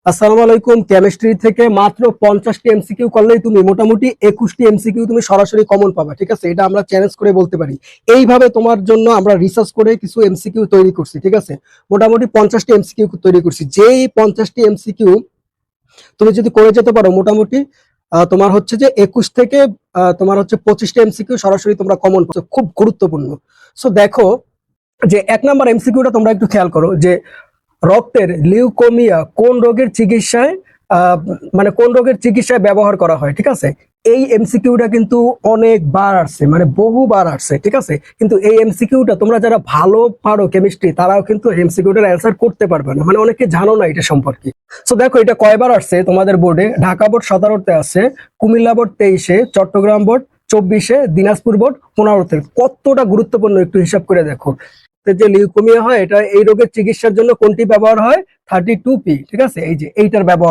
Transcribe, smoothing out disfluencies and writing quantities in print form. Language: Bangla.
আসসালামু আলাইকুম। কেমিস্ট্রি থেকে মাত্র 50টি এমসিকিউ করলেই তুমি মোটামুটি 21টি এমসিকিউ তুমি সরাসরি কমন পাবা। ঠিক আছে, এটা আমরা চ্যালেঞ্জ করে বলতে পারি। এইভাবে তোমার জন্য আমরা রিসার্চ করে কিছু এমসিকিউ তৈরি করছি। ঠিক আছে, মোটামুটি 50টি এমসিকিউ তৈরি করছি। যেই 50টি এমসিকিউ তুমি যদি করে যেতে পারো, মোটামুটি তোমার হচ্ছে যে 21 থেকে তোমার হচ্ছে 25টি এমসিকিউ সরাসরি তোমরা কমন পাচ্ছ, খুব গুরুত্বপূর্ণ। সো দেখো যে 1 নম্বর এমসিকিউটা তোমরা একটু খেয়াল করো যে রক্তের লিউকোমিয়া কোন রোগের চিকিৎসায় আহ, মানে কোন রোগের চিকিৎসায় ব্যবহার করা হয়। ঠিক আছে, এই এমসিকিউটা কিন্তু অনেকবার আসছে, মানে বহুবার আসছে। ঠিক আছে, কিন্তু এই এমসিকিউটা তোমরা যারা ভালো পারো কেমিস্ট্রি, তারাও কিন্তু এমসিকিউটার অ্যান্সার করতে পারবে না, মানে অনেকে জানো না এটা সম্পর্কে। সো দেখো এটা কয়বার আসছে তোমাদের বোর্ডে। ঢাকা বোর্ড 17তে আছে, কুমিল্লা বোর্ড 23-এ, চট্টগ্রাম বোর্ড 24-এ, দিনাজপুর বোর্ড 15-তে। কতটা গুরুত্বপূর্ণ একটু হিসাব করে দেখো। যে লিউকোমিয়া হয়, এটা এই রোগের চিকিৎসার জন্য কোনটি ব্যবহার হয়? 32P। ঠিক আছে, এই যে এইটার ব্যবহার